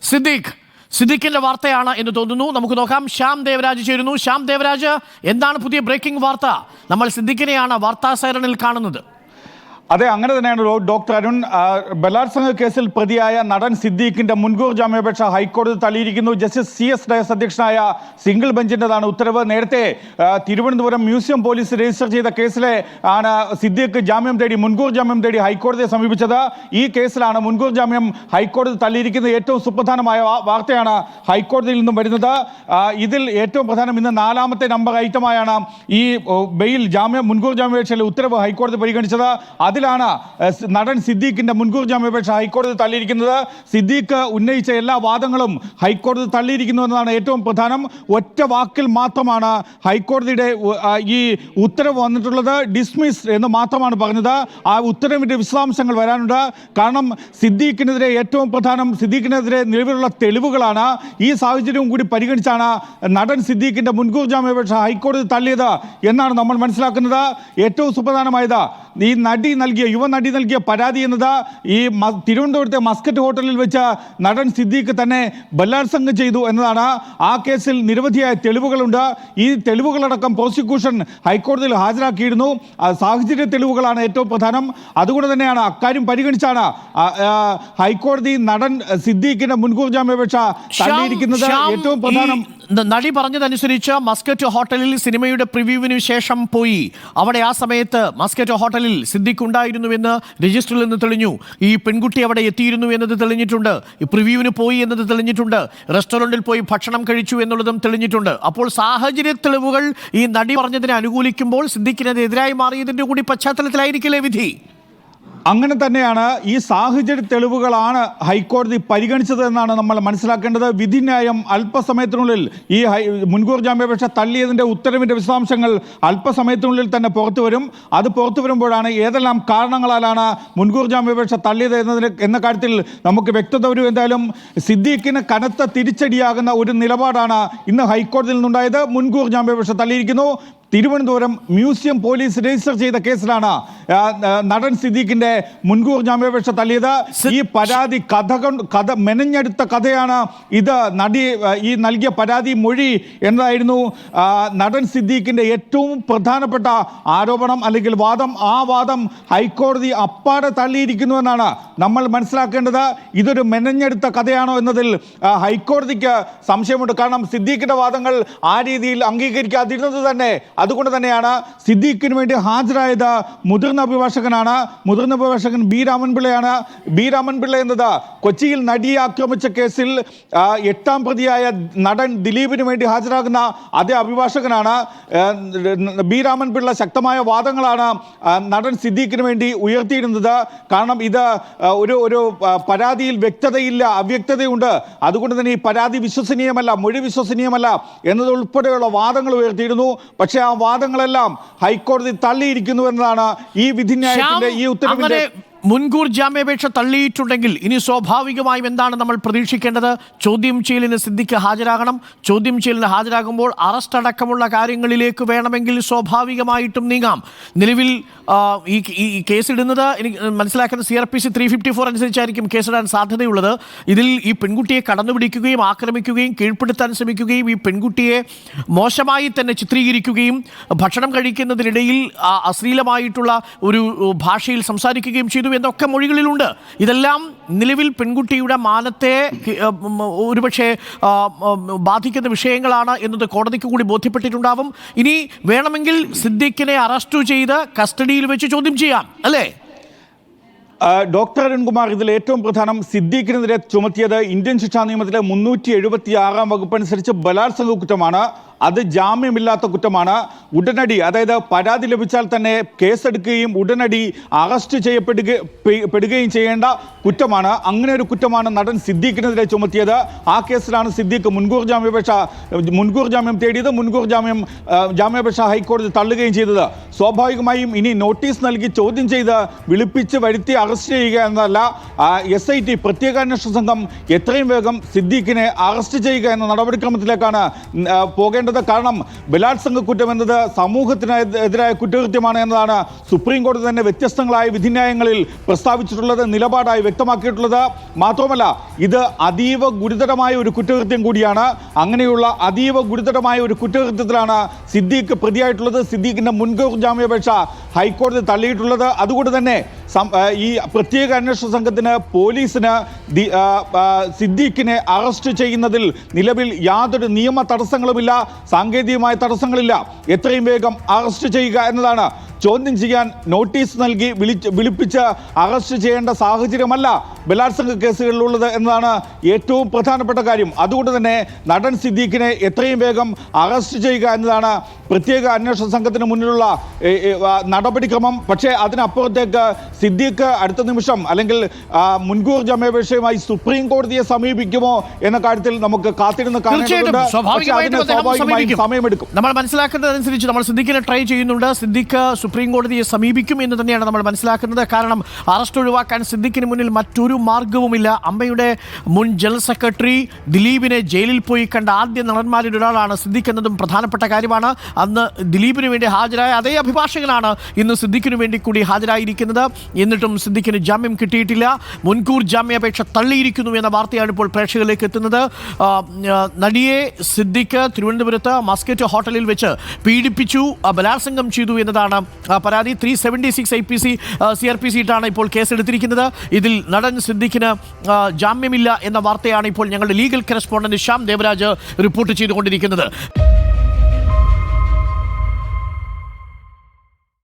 സിദ്ദീഖിന്റെ വാർത്തയാണ് എന്ന് തോന്നുന്നു. നമുക്ക് നോക്കാം. ശ്യാം ദേവരാജ് ചേരുന്നു. ശ്യാം ദേവരാജ്, എന്താണ് പുതിയ ബ്രേക്കിംഗ് വാർത്ത? നമ്മൾ സിദ്ദീഖിനെയാണ് വാർത്താ സൈറണിൽ കാണുന്നത്. അതെ, അങ്ങനെ തന്നെയാണ് ഡോക്ടർ അരുൺ. ബലാത്സംഗ കേസിൽ പ്രതിയായ നടൻ സിദ്ദീഖിന്റെ മുൻകൂർ ജാമ്യാപേക്ഷ ഹൈക്കോടതി തള്ളിയിരിക്കുന്നു. ജസ്റ്റിസ് CS ഡയസ് അധ്യക്ഷനായ സിംഗിൾ ബെഞ്ചിൻ്റെതാണ് ഉത്തരവ്. നേരത്തെ തിരുവനന്തപുരം മ്യൂസിയം പോലീസ് രജിസ്റ്റർ ചെയ്ത കേസിലെ ആണ് സിദ്ദീഖ് മുൻകൂർ ജാമ്യം തേടി ഹൈക്കോടതിയെ സമീപിച്ചത്. ഈ കേസിലാണ് മുൻകൂർ ജാമ്യം ഹൈക്കോടതി തള്ളിയിരിക്കുന്നത്. ഏറ്റവും സുപ്രധാനമായ വാർത്തയാണ് ഹൈക്കോടതിയിൽ നിന്നും വരുന്നത്. ഇതിൽ ഏറ്റവും പ്രധാനം, ഇന്ന് 4ാമത്തെ നമ്പർ ഐറ്റമായാണ് ഈ മുൻകൂർ ജാമ്യാപേക്ഷയിലെ ഉത്തരവ് ഹൈക്കോടതി പരിഗണിച്ചത്. അതിലാണ് നടൻ സിദ്ദീഖിന്റെ മുൻകൂർ ജാമ്യാപേക്ഷ ഹൈക്കോടതി തള്ളിയിരിക്കുന്നത്. സിദ്ദീഖ് ഉന്നയിച്ച എല്ലാ വാദങ്ങളും ഹൈക്കോടതി തള്ളിയിരിക്കുന്നു എന്നതാണ് ഏറ്റവും പ്രധാനം. ഒറ്റ വാക്കിൽ മാത്രമാണ് ഹൈക്കോടതിയുടെ ഈ ഉത്തരവ് വന്നിട്ടുള്ളത്. ഡിസ്മിസ് എന്ന് മാത്രമാണ് പറഞ്ഞത്. ആ ഉത്തരവിന്റെ വിശദാംശങ്ങൾ വരാനുണ്ട്. കാരണം സിദ്ദീഖിനെതിരെ ഏറ്റവും പ്രധാനം, സിദ്ദീഖിനെതിരെ നിലവിലുള്ള തെളിവുകളാണ്. ഈ സാഹചര്യവും കൂടി പരിഗണിച്ചാണ് നടൻ സിദ്ദീഖിന്റെ മുൻകൂർ ജാമ്യാപേക്ഷ ഹൈക്കോടതി തള്ളിയത് എന്നാണ് നമ്മൾ മനസ്സിലാക്കുന്നത്. ഏറ്റവും സുപ്രധാനമായത്, ഈ യുവനടി നൽകിയ പരാതി എന്നത് ഈ തിരുവനന്തപുരത്തെ മസ്കറ്റ് ഹോട്ടലിൽ വെച്ച് നടൻ സിദ്ദീഖ് തന്നെ ബലാത്സംഗം ചെയ്തു എന്നതാണ്. ആ കേസിൽ നിരവധിയായ തെളിവുകളുണ്ട്. ഈ തെളിവുകളടക്കം പ്രോസിക്യൂഷൻ ഹൈക്കോടതിയിൽ ഹാജരാക്കിയിരുന്നു. സാഹചര്യ തെളിവുകളാണ് ഏറ്റവും പ്രധാനം. അതുകൊണ്ട് തന്നെയാണ് അക്കാര്യം പരിഗണിച്ചാണ് ഹൈക്കോടതി നടൻ സിദ്ദീഖിന്റെ മുൻകൂർ ജാമ്യാപേക്ഷ തള്ളിയിരിക്കുന്നത്. ഏറ്റവും പ്രധാനം, നടി പറഞ്ഞതനുസരിച്ച് മസ്കറ്റ് ഹോട്ടലിൽ സിനിമയുടെ പ്രിവ്യൂവിന് ശേഷം പോയി. അവിടെ ആ സമയത്ത് മസ്കറ്റ് ഹോട്ടലിൽ സിദ്ദീഖ് ഉണ്ടായിരുന്നുവെന്ന് രജിസ്റ്ററിൽ നിന്ന് തെളിഞ്ഞു. ഈ പെൺകുട്ടി അവിടെ എത്തിയിരുന്നു എന്നത് തെളിഞ്ഞിട്ടുണ്ട്. ഈ പ്രിവ്യൂവിന് പോയി എന്നത് തെളിഞ്ഞിട്ടുണ്ട്. റെസ്റ്റോറൻറ്റിൽ പോയി ഭക്ഷണം കഴിച്ചു എന്നുള്ളതും തെളിഞ്ഞിട്ടുണ്ട്. അപ്പോൾ സാഹചര്യ തെളിവുകൾ ഈ നടി പറഞ്ഞതിനെ അനുകൂലിക്കുമ്പോൾ സിദ്ദീഖിനെതിരായി മാറിയതിൻ്റെ കൂടി പശ്ചാത്തലത്തിലായിരിക്കില്ലേ വിധി? അങ്ങനെ തന്നെയാണ്. ഈ സാഹചര്യ തെളിവുകളാണ് ഹൈക്കോടതി പരിഗണിച്ചത് എന്നാണ് നമ്മൾ മനസ്സിലാക്കേണ്ടത്. വിധിന്യായം അല്പസമയത്തിനുള്ളിൽ ഈ മുൻകൂർ ജാമ്യാപേക്ഷ തള്ളിയതിൻ്റെ ഉത്തരവിൻ്റെ വിശദാംശങ്ങൾ അല്പസമയത്തിനുള്ളിൽ തന്നെ പുറത്തു വരും. അത് പുറത്തു വരുമ്പോഴാണ് ഏതെല്ലാം കാരണങ്ങളാലാണ് മുൻകൂർ ജാമ്യാപേക്ഷ തള്ളിയത് എന്ന കാര്യത്തിൽ നമുക്ക് വ്യക്തത വരും. എന്തായാലും സിദ്ദീഖിന് കനത്ത തിരിച്ചടിയാകുന്ന ഒരു നിലപാടാണ് ഇന്ന് ഹൈക്കോടതിയിൽ നിന്നുണ്ടായത്. മുൻകൂർ ജാമ്യാപേക്ഷ തള്ളിയിരിക്കുന്നു. തിരുവനന്തപുരം മ്യൂസിയം പോലീസ് രജിസ്റ്റർ ചെയ്ത കേസിലാണ് നടൻ സിദ്ദീഖിന്റെ മുൻകൂർ ജാമ്യാപേക്ഷ തള്ളിയത്. ഈ പരാതി മെനഞ്ഞെടുത്ത കഥയാണ് ഇത്. ഈ നൽകിയ പരാതി മൊഴി എന്നതായിരുന്നു നടൻ സിദ്ദീഖിന്റെ ഏറ്റവും പ്രധാനപ്പെട്ട ആരോപണം അല്ലെങ്കിൽ വാദം. ആ വാദം ഹൈക്കോടതി അപ്പാടെ തള്ളിയിരിക്കുന്നു എന്നാണ് നമ്മൾ മനസ്സിലാക്കേണ്ടത്. ഇതൊരു മെനഞ്ഞെടുത്ത കഥയാണോ എന്നതിൽ ഹൈക്കോടതിക്ക് സംശയമുണ്ട്. കാരണം സിദ്ദീഖിന്റെ വാദങ്ങൾ ആ രീതിയിൽ അംഗീകരിക്കാതിരുന്നത് തന്നെ. അതുകൊണ്ട് തന്നെയാണ് സിദ്ദീഖിന് വേണ്ടി ഹാജരായത് മുതിർന്ന അഭിഭാഷകൻ ബി രാമൻപിള്ളയാണ്. ബി രാമൻപിള്ള എന്നത് കൊച്ചിയിൽ നടിയെ ആക്രമിച്ച കേസിൽ 8ാം പ്രതിയായ നടൻ ദിലീപിന് വേണ്ടി ഹാജരാകുന്ന അതേ അഭിഭാഷകനാണ്. ബി രാമൻപിള്ള ശക്തമായ വാദങ്ങളാണ് നടൻ സിദ്ദീഖിന് വേണ്ടി ഉയർത്തിയിരുന്നത്. കാരണം ഇത് ഒരു പരാതിയിൽ വ്യക്തതയില്ല, അവ്യക്തതയുണ്ട്. അതുകൊണ്ട് തന്നെ ഈ പരാതി വിശ്വസനീയമല്ല, മൊഴി വിശ്വസനീയമല്ല എന്നതുൾപ്പെടെയുള്ള വാദങ്ങൾ ഉയർത്തിയിരുന്നു. പക്ഷേ ആ വാദങ്ങളെല്ലാം ഹൈക്കോടതി തള്ളിയിരിക്കുന്നു എന്നതാണ് ഈ വിധിന്യായത്തിന്റെ ഈ ഉത്തരവിന്റെ. മുൻകൂർ ജാമ്യാപേക്ഷ തള്ളിയിട്ടുണ്ടെങ്കിൽ ഇനി സ്വാഭാവികമായും എന്താണ് നമ്മൾ പ്രതീക്ഷിക്കേണ്ടത്? ചോദ്യം ചെയ്യലിന് സിദ്ദീഖ് ഹാജരാകണം. ചോദ്യം ചെയ്യലിന് ഹാജരാകുമ്പോൾ അറസ്റ്റ് അടക്കമുള്ള കാര്യങ്ങളിലേക്ക് വേണമെങ്കിൽ സ്വാഭാവികമായിട്ടും നീങ്ങാം. നിലവിൽ ഈ കേസിടുന്നത് എനിക്ക് മനസ്സിലാക്കുന്ന CRPC 354 അനുസരിച്ചായിരിക്കും കേസിടാൻ സാധ്യതയുള്ളത്. ഇതിൽ ഈ പെൺകുട്ടിയെ കടന്നുപിടിക്കുകയും ആക്രമിക്കുകയും കീഴ്പ്പെടുത്താൻ ശ്രമിക്കുകയും ഈ പെൺകുട്ടിയെ മോശമായി തന്നെ ചിത്രീകരിക്കുകയും ഭക്ഷണം കഴിക്കുന്നതിനിടയിൽ അശ്ലീലമായിട്ടുള്ള ഒരു ഭാഷയിൽ സംസാരിക്കുകയും ചെയ്തു എന്നൊക്കെ മൊഴികളിലുണ്ട്. ഇതെല്ലാം നിലവിൽ പെൺകുട്ടിയുടെ മാനത്തെ ഒരുപക്ഷെ ബാധിക്കുന്ന വിഷയങ്ങളാണ് എന്നത് കോടതിക്ക് കൂടി ബോധ്യപ്പെട്ടിട്ടുണ്ടാവും. ഇനി വേണമെങ്കിൽ സിദ്ദീഖിനെ അറസ്റ്റ് ചെയ്ത് കസ്റ്റഡിയിൽ വെച്ച് ചോദ്യം ചെയ്യാം, അല്ലേ? ഡോക്ടർ അരുൺകുമാർ, ഇതിൽ ഏറ്റവും പ്രധാനം, സിദ്ദീഖിനെതിരെ ചുമത്തിയത് ഇന്ത്യൻ ശിക്ഷാ നിയമത്തിലെ 376 വകുപ്പ് അനുസരിച്ച് ബലാത്സംഗ കുറ്റമാണ്. അത് ജാമ്യമില്ലാത്ത കുറ്റമാണ്. ഉടനടി, അതായത് പരാതി ലഭിച്ചാൽ തന്നെ കേസെടുക്കുകയും ഉടനടി അറസ്റ്റ് ചെയ്യപ്പെടുകയും ചെയ്യേണ്ട കുറ്റമാണ്. അങ്ങനെ ഒരു കുറ്റമാണ് നടൻ സിദ്ദീഖിനെതിരെ ചുമത്തിയത്. ആ കേസിലാണ് സിദ്ദീഖ് മുൻകൂർ ജാമ്യം തേടിയത്. ജാമ്യാപേക്ഷ ഹൈക്കോടതി തള്ളുകയും ചെയ്തത്. സ്വാഭാവികമായും ഇനി നോട്ടീസ് നൽകി ചോദ്യം ചെയ്ത് വിളിപ്പിച്ച് വരുത്തി അറസ്റ്റ് ചെയ്യുക എന്നതല്ല, SIT പ്രത്യേക അന്വേഷണ സംഘം എത്രയും വേഗം സിദ്ദീഖിനെ അറസ്റ്റ് ചെയ്യുക എന്ന നടപടിക്രമത്തിലേക്കാണ് പോകേണ്ടത്. ഉള്ളത്. കാരണം ബലാത്സംഗ കുറ്റം എന്നത് സമൂഹത്തിന് എതിരായ കുറ്റകൃത്യമാണ് എന്നതാണ് സുപ്രീം കോടതി തന്നെ വ്യത്യസ്തങ്ങളായ വിധിന്യായങ്ങളിൽ പ്രസ്താവിച്ചിട്ടുള്ളത്, നിലപാടായി വ്യക്തമാക്കിയിട്ടുള്ളത്. മാത്രമല്ല ഇത് അതീവ ഗുരുതരമായ ഒരു കുറ്റകൃത്യം കൂടിയാണ്. അങ്ങനെയുള്ള അതീവ ഗുരുതരമായ ഒരു കുറ്റകൃത്യത്തിലാണ് സിദ്ദീഖ് പ്രതിയായിട്ടുള്ളത്. സിദ്ദീഖിന്റെ മുൻകൂർ ജാമ്യാപേക്ഷ ഹൈക്കോടതി തള്ളിയിട്ടുള്ളത്. അതുകൊണ്ട് തന്നെ ഈ പ്രത്യേക അന്വേഷണ സംഘത്തിന്, പോലീസിന് സിദ്ദീഖിനെ അറസ്റ്റ് ചെയ്യുന്നതിൽ നിലവിൽ യാതൊരു നിയമ തടസ്സങ്ങളുമില്ല, സാങ്കേതികമായ തടസ്സങ്ങളില്ല. എത്രയും വേഗം അറസ്റ്റ് ചെയ്യുക എന്നതാണ്. ചോദ്യം ചെയ്യാൻ നോട്ടീസ് നൽകി വിളിപ്പിച്ച് അറസ്റ്റ് ചെയ്യേണ്ട സാഹചര്യമല്ല ബലാത്സംഗ കേസുകളിലുള്ളത് എന്നതാണ് ഏറ്റവും പ്രധാനപ്പെട്ട കാര്യം. അതുകൊണ്ട് തന്നെ നടൻ സിദ്ദീഖിനെ എത്രയും വേഗം അറസ്റ്റ് ചെയ്യുക എന്നതാണ് പ്രത്യേക അന്വേഷണ സംഘത്തിന് മുന്നിലുള്ള നടപടിക്രമം. പക്ഷേ അതിനപ്പുറത്തേക്ക് സിദ്ദീഖ് അടുത്ത നിമിഷം അല്ലെങ്കിൽ മുൻകൂർ ജാമ്യാപേക്ഷയുമായി സുപ്രീം കോടതിയെ സമീപിക്കുമോ എന്ന കാര്യത്തിൽ നമുക്ക് കാത്തിരുന്ന് കാണേണ്ടതുണ്ട്. സമയമെടുക്കും. നമ്മൾ മനസ്സിലാക്കുന്നതനുസരിച്ച് നമ്മൾ സിദ്ദീഖിനെ ട്രൈ ചെയ്യുന്നുണ്ട്. സിദ്ദീഖ് സുപ്രീം കോടതിയെ സമീപിക്കും എന്ന് തന്നെയാണ് നമ്മൾ മനസ്സിലാക്കുന്നത്. കാരണം അറസ്റ്റ് ഒഴിവാക്കാൻ സിദ്ദീഖിന് മുന്നിൽ മറ്റൊരു മാർഗവുമില്ല. അമ്മയുടെ മുൻ ജനറൽ സെക്രട്ടറി ദിലീപിനെ ജയിലിൽ പോയി കണ്ട ആദ്യ നടന്മാരിൽ ഒരാളാണ് സിദ്ദീഖ് എന്നതും പ്രധാനപ്പെട്ട കാര്യമാണ്. അന്ന് ദിലീപിന് വേണ്ടി ഹാജരായ അതേ അഭിഭാഷകനാണ് ഇന്ന് സിദ്ദീഖിന് വേണ്ടി കൂടി ഹാജരായിരിക്കുന്നത്. എന്നിട്ടും സിദ്ദീഖിന് ജാമ്യം കിട്ടിയിട്ടില്ല. മുൻകൂർ ജാമ്യാപേക്ഷ തള്ളിയിരിക്കുന്നു എന്ന വാർത്തയാണ് ഇപ്പോൾ പ്രേക്ഷകരിലേക്ക് എത്തുന്നത്. നടിയെ സിദ്ദീഖ് തിരുവനന്തപുരത്ത് മസ്കറ്റ് ഹോട്ടലിൽ വെച്ച് പീഡിപ്പിച്ചു, ബലാത്സംഗം ചെയ്തു എന്നതാണ് പരാതി. 376 CRPC ഇട്ടാണ് ഇപ്പോൾ കേസെടുത്തിരിക്കുന്നത്. ഇതിൽ നടൻ സിദ്ദീഖിന് ജാമ്യമില്ല എന്ന വാർത്തയാണ് ഇപ്പോൾ ഞങ്ങളുടെ legal correspondent Shyam Devaraj report ചെയ്തുകൊണ്ടിരിക്കുന്നത്.